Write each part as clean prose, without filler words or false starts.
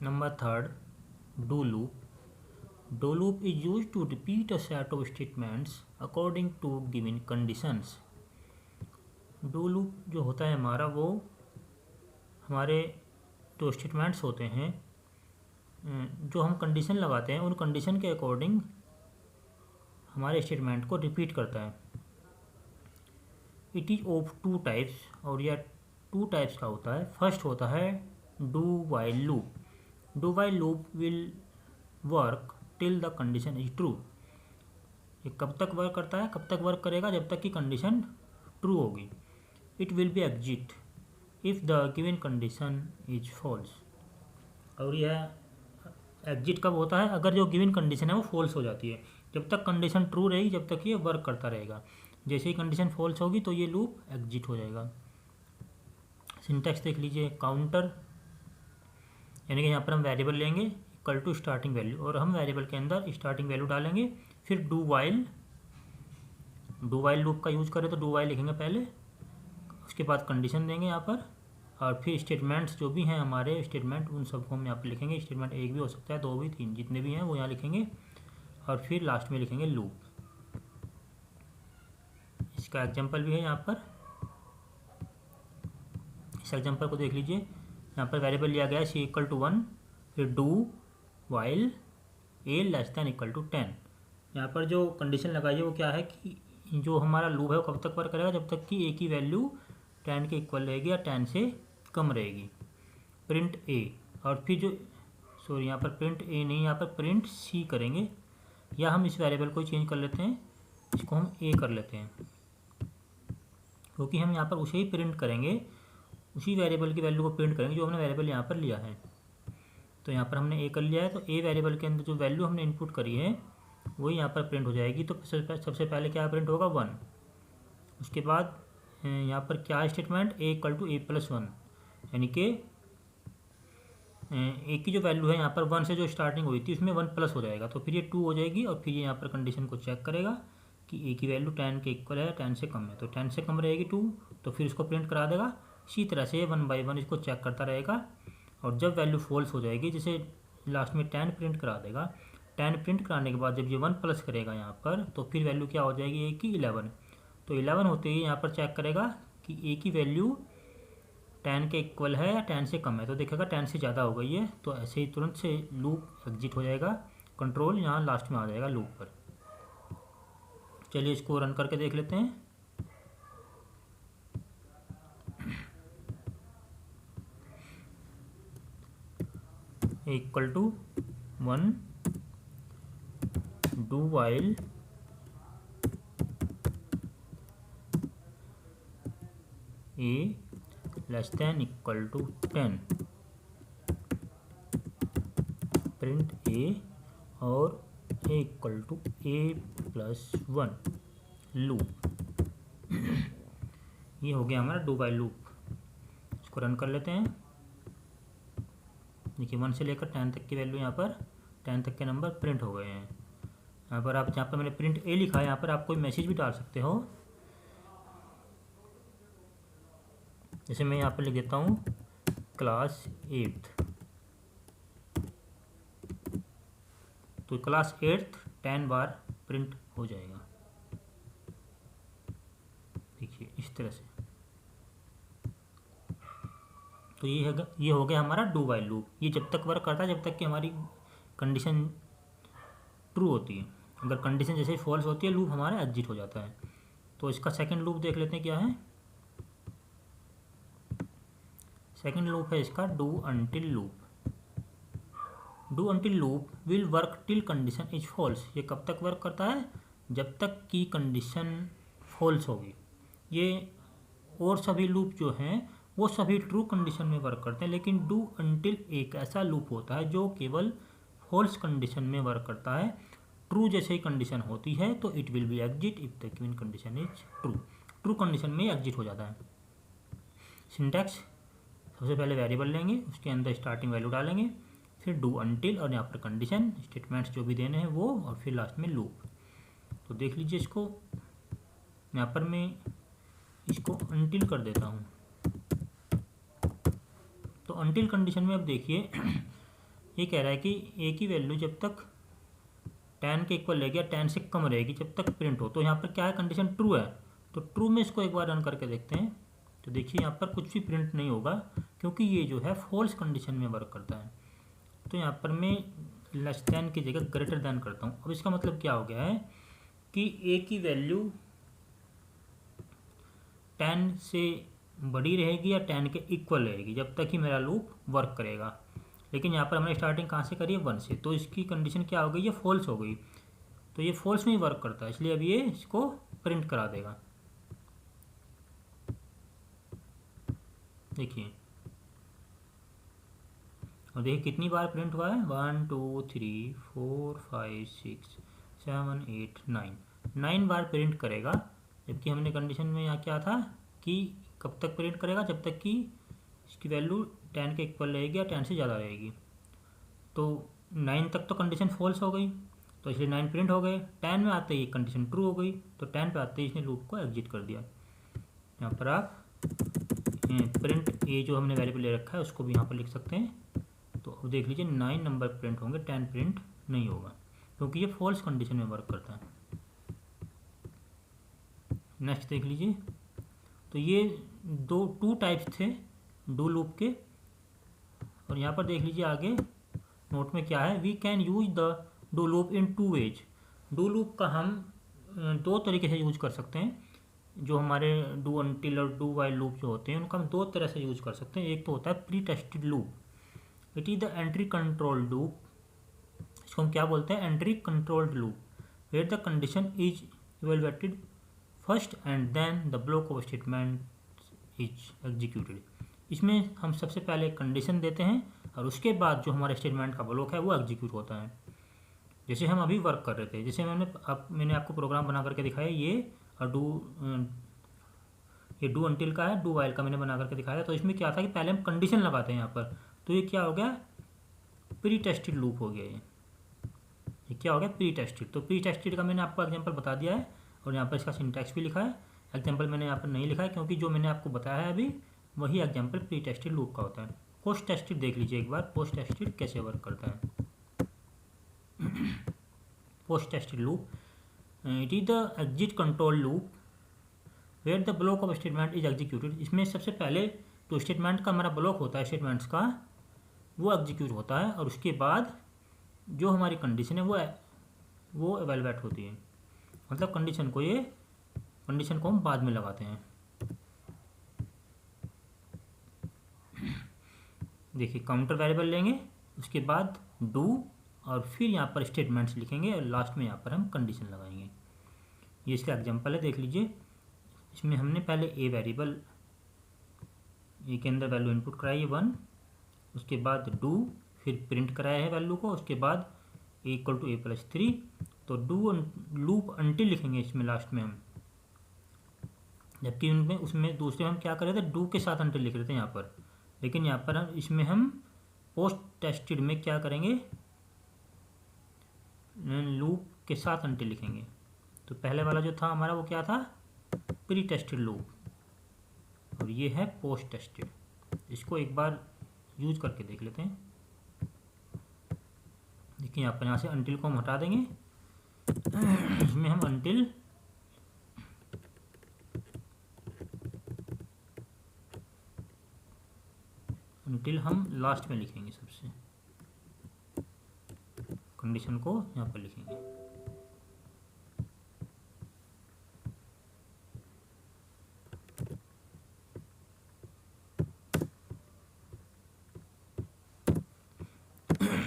Number third, do loop. Do loop is used to repeat a set of statements according to given conditions. Do loop जो होता है हमारा, वो हमारे जो स्टेटमेंट्स होते हैं, जो हम कंडीशन लगाते हैं, उन कंडीशन के अकॉर्डिंग हमारे स्टेटमेंट को रिपीट करता है. It is of two types, और यह टू टाइप्स का होता है. फर्स्ट होता है do while loop. Do while loop will work till the condition is true. ये कब तक वर्क करता है? कब तक वर्क करेगा? जब तक कि कंडीशन ट्रू होगी. It will be exit if the given condition is false. और यह एग्जिट कब होता है? अगर जो गिवन कंडीशन है वो फॉल्स हो जाती है. जब तक कंडीशन ट्रू रहेगी, जब तक ये वर्क करता रहेगा. जैसे ही कंडीशन फॉल्स होगी तो ये लूप एग्जिट हो जाएगा. सिंटैक्स देख लीजिए. काउंटर यानी कि यहाँ पर हम वेरिएबल लेंगे इक्वल टू स्टार्टिंग वैल्यू, और हम वेरिएबल के अंदर स्टार्टिंग वैल्यू डालेंगे. फिर डू वाइल लूप का यूज़ करें तो डू वाइल लिखेंगे पहले, उसके बाद कंडीशन देंगे यहाँ पर, और फिर स्टेटमेंट्स जो भी हैं हमारे स्टेटमेंट, उन सबको हम यहाँ पर लिखेंगे. स्टेटमेंट एक भी हो सकता है, दो भी, तीन, जितने भी हैं वो यहाँ लिखेंगे, और फिर लास्ट में लिखेंगे लूप. इसका एग्जाम्पल भी है यहाँ पर. इस एग्जाम्पल को देख लीजिए. यहाँ पर वेरिएबल लिया गया है सी इक्वल टू 1, फिर do while A less than equal to 10. यहाँ पर जो कंडीशन लगाई है वो क्या है कि जो हमारा लूप है वो कब तक वर्क करेगा? जब तक कि ए की वैल्यू 10 के इक्वल रहेगी या 10 से कम रहेगी. प्रिंट ए, और फिर जो सॉरी यहाँ पर प्रिंट ए नहीं, यहाँ पर प्रिंट सी करेंगे, या हम इस वेरिएबल को चेंज कर लेते हैं, इसको हम ए कर लेते हैं, क्योंकि हम यहाँ पर उसे ही प्रिंट करेंगे, उसी वेरिएबल की वैल्यू को प्रिंट करेंगे जो हमने वेरिएबल यहाँ पर लिया है. तो यहाँ पर हमने ए कर लिया है, तो ए वेरिएबल के अंदर जो वैल्यू हमने इनपुट करी है वही यहाँ पर प्रिंट हो जाएगी. तो सबसे पहले क्या प्रिंट होगा? 1. उसके बाद यहाँ पर क्या statement? A equal to A plus 1, यानी कि ए की जो वैल्यू है यहाँ पर 1 से जो स्टार्टिंग हुई थी उसमें 1 प्लस हो जाएगा, तो फिर ये 2 हो जाएगी. और फिर ये यहाँ पर कंडीशन को चेक करेगा कि ए की वैल्यू 10 के इक्वल है, 10 से कम है, तो 10 से कम रहेगी 2, तो फिर इसको प्रिंट करा देगा. इसी तरह से 1 बाई 1 इसको चेक करता रहेगा, और जब वैल्यू फॉल्स हो जाएगी, जैसे लास्ट में 10 प्रिंट करा देगा, 10 प्रिंट कराने के बाद जब ये 1 प्लस करेगा यहाँ पर, तो फिर वैल्यू क्या हो जाएगी? ए की 11. तो 11 होते ही यहाँ पर चेक करेगा कि ए की वैल्यू 10 के इक्वल है या 10 से कम है, तो देखेगा 10 से ज़्यादा हो गई है, तो ऐसे ही तुरंत से लूप एग्जिट हो जाएगा. कंट्रोल यहाँ लास्ट में आ जाएगा लूप पर. चलिए इसको रन करके देख लेते हैं. Equal to 1 do while A less than equal to 10, print A, और A equal to A plus 1 loop. ये हो गया हमारा डू वाइल लूप. इसको रन कर लेते हैं. देखिए 1 से लेकर 10 तक की वैल्यू, यहाँ पर 10 तक के नंबर प्रिंट हो गए हैं. यहाँ पर आप, जहाँ पर मैंने प्रिंट ए लिखा है, यहाँ पर आप कोई मैसेज भी डाल सकते हो. जैसे मैं यहाँ पर लिख देता हूँ क्लास 8th, तो क्लास 8th 10 बार प्रिंट हो जाएगा. देखिए इस तरह से. तो ये हो गया हमारा डू वाइल लूप. ये जब तक वर्क करता है जब तक कि हमारी कंडीशन ट्रू होती है. अगर कंडीशन जैसे ही फॉल्स होती है, लूप हमारा एग्जिट हो जाता है. तो इसका सेकंड लूप देख लेते हैं क्या है. सेकंड लूप है इसका do until loop. Do until loop will work till condition is false. ये कब तक वर्क करता है? जब तक कि कंडीशन फॉल्स होगी. ये और सभी लूप जो हैं वो सभी ट्रू कंडीशन में वर्क करते हैं, लेकिन डू अनटिल एक ऐसा लूप होता है जो केवल फॉल्स कंडीशन में वर्क करता है. ट्रू जैसे ही कंडीशन होती है तो it will be exit if the given condition is true. True condition में एग्जिट हो जाता है. सिंटैक्स, सबसे पहले वेरिएबल लेंगे, उसके अंदर स्टार्टिंग वैल्यू डालेंगे, फिर डू अनटिल, और यहाँ पर कंडीशन स्टेटमेंट्स जो भी देने हैं वो, और फिर लास्ट में लूप. तो देख लीजिए इसको. यहाँ पर मैं इसको अनटिल कर देता हूँ. तो अनटिल कंडीशन में अब देखिए ये कह रहा है कि ए की वैल्यू जब तक 10 के इक्वल रहेगी या 10 से कम रहेगी जब तक प्रिंट हो। तो यहाँ पर क्या है, कंडीशन ट्रू है, तो ट्रू में इसको एक बार रन करके देखते हैं। तो देखिए यहाँ पर कुछ भी प्रिंट नहीं होगा क्योंकि ये जो है फॉल्स कंडीशन में वर्क करता है। तो यहाँ पर मैं लेस दैन की जगह ग्रेटर दैन करता हूँ। अब इसका मतलब क्या हो गया है कि ए की वैल्यू 10 से बड़ी रहेगी या 10 के इक्वल रहेगी जब तक ही मेरा लूप वर्क करेगा। लेकिन यहाँ पर हमने स्टार्टिंग कहाँ से करी है, 1 से, तो इसकी कंडीशन क्या हो गई, ये फॉल्स हो गई। तो ये फॉल्स में ही वर्क करता है, इसलिए अब ये इसको प्रिंट करा देगा। देखिए, और देखिए कितनी बार प्रिंट हुआ है, 1 2 3 4 5 6 7 8 9 बार प्रिंट करेगा। जबकि हमने कंडीशन में यहाँ क्या था कि कब तक प्रिंट करेगा, जब तक कि इसकी वैल्यू 10 के इक्वल रहेगी या 10 से ज़्यादा रहेगी। तो 9 तक तो कंडीशन फॉल्स हो गई, तो इसलिए 9 प्रिंट हो गए। 10 में आते ही कंडीशन ट्रू हो गई, तो 10 पे आते ही इसने लूप को एग्जिट कर दिया। यहाँ पर आप प्रिंट ए जो हमने वेरिएबल ले रखा है उसको भी यहाँ पर लिख सकते हैं। तो अब देख लीजिए 9 नंबर प्रिंट होंगे, 10 प्रिंट नहीं होगा क्योंकि ये फॉल्स कंडीशन में वर्क करता है। नेक्स्ट देख लीजिए, तो ये टू टाइप्स थे डू लूप के। और यहाँ पर देख लीजिए आगे नोट में क्या है, we can use the do loop in 2 ways. Do loop का हम 2 तरीके से यूज कर सकते हैं। जो हमारे डू अनटिल और डू वाइल लूप जो होते हैं उनका हम 2 तरह से यूज कर सकते हैं। एक तो होता है pre tested loop, it is the entry control loop. इसको हम क्या बोलते हैं, entry controlled loop, where the condition is evaluated first and then the block of statement is executed. इसमें हम सबसे पहले कंडीशन देते हैं और उसके बाद जो हमारे स्टेटमेंट का ब्लॉक है वो एग्जीक्यूट होता है। जैसे हम अभी वर्क कर रहे थे, जैसे मैंने आपको प्रोग्राम बना करके दिखाया, ये और डू अनटिल का है, डू वाइल का मैंने बना करके दिखाया। तो इसमें क्या था कि पहले हम कंडीशन लगाते हैं यहाँ पर, तो ये क्या हो गया, प्री टेस्टेड लूप हो गया। ये क्या हो गया, प्री टेस्टेड। तो प्री टेस्टेड का मैंने आपको एग्जांपल बता दिया है और यहाँ पर इसका सिंटैक्स भी लिखा है। एग्जांपल मैंने यहाँ पर नहीं लिखा है क्योंकि जो मैंने आपको बताया है अभी वही एग्जांपल प्री टेस्टेड लूप का होता है। पोस्ट टेस्टेड देख लीजिए एक बार, पोस्ट टेस्टेड कैसे वर्क करता है। Post tested loop, it is the exit control loop where the block of statement is executed. इसमें सबसे पहले जो स्टेटमेंट का हमारा ब्लॉक होता है स्टेटमेंट्स का वो एग्जीक्यूट होता है और उसके बाद जो हमारी कंडीशन है वो एवेलुएट होती है। मतलब कंडीशन को हम बाद में लगाते हैं। देखिए काउंटर वेरिएबल लेंगे, उसके बाद डू और फिर यहाँ पर स्टेटमेंट्स लिखेंगे और लास्ट में यहाँ पर हम कंडीशन लगाएंगे। ये इसका एग्जांपल है, देख लीजिए। इसमें हमने पहले ए वेरिएबल, ए के अंदर वैल्यू इनपुट कराई है 1, उसके बाद डू, फिर प्रिंट कराया है वैल्यू को, उसके बाद ए इक्वल टू ए प्लस 3। तो डू लूप अनटिल लिखेंगे इसमें लास्ट में हम, जबकि उनमें उसमें दूसरे हम क्या कर रहे थे, डू के साथ अनटिल लिख रहे थे यहाँ पर। लेकिन यहाँ पर इसमें हम पोस्ट टेस्टेड में क्या करेंगे, लूप के साथ अनटिल लिखेंगे। तो पहले वाला जो था हमारा वो क्या था, प्री टेस्टेड लूप, और ये है पोस्ट टेस्टेड। इसको एक बार यूज करके देख लेते हैं। देखिए यहाँ से अनटिल को हम हटा देंगे। इसमें हम अनटिल हम लास्ट में लिखेंगे, सबसे कंडीशन को यहाँ पर लिखेंगे।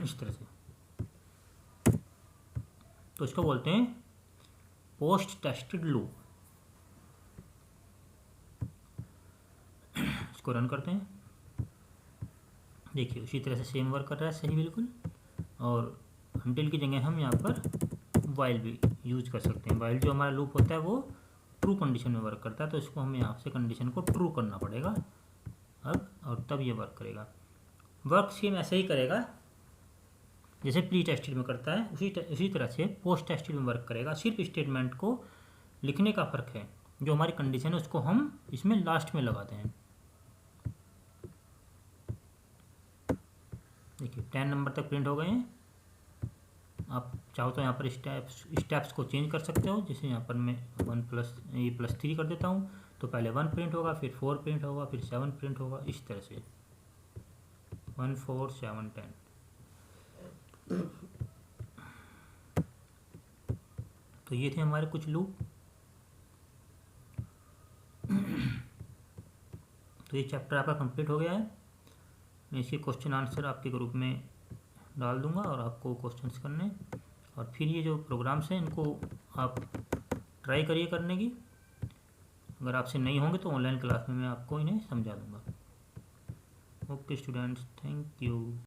इस तरह से। तो इसको बोलते हैं पोस्ट टेस्टेड लूप। इसको रन करते हैं, देखिए उसी तरह से सेम वर्क कर रहा है, सही बिल्कुल। और अनटिल की जगह हम यहाँ पर वाइल भी यूज कर सकते हैं। वाइल जो हमारा लूप होता है वो ट्रू कंडीशन में वर्क करता है, तो इसको हमें यहाँ से कंडीशन को ट्रू करना पड़ेगा अब, और तब ये वर्क करेगा। वर्क सेम ऐसे ही करेगा जैसे प्री टेस्टेड में करता है, उसी तरह से पोस्ट टेस्टेड में वर्क करेगा। सिर्फ स्टेटमेंट को लिखने का फ़र्क है, जो हमारी कंडीशन है उसको हम इसमें लास्ट में लगाते हैं। देखिए 10 नंबर तक प्रिंट हो गए हैं। आप चाहो तो यहाँ पर स्टेप्स को चेंज कर सकते हो। जैसे यहाँ पर मैं 1+3 कर देता हूँ, तो पहले 1 प्रिंट होगा, फिर 4 प्रिंट होगा, फिर 7 प्रिंट होगा, इस तरह से 1 4 7 10। तो ये थे हमारे कुछ लूप। तो ये चैप्टर आपका कंप्लीट हो गया है। मैं इसके क्वेश्चन आंसर आपके ग्रुप में डाल दूंगा और आपको क्वेश्चंस करने, और फिर ये जो प्रोग्राम्स हैं इनको आप ट्राई करिए करने की। अगर आपसे नहीं होंगे तो ऑनलाइन क्लास में मैं आपको इन्हें समझा दूंगा। Okay students, thank you.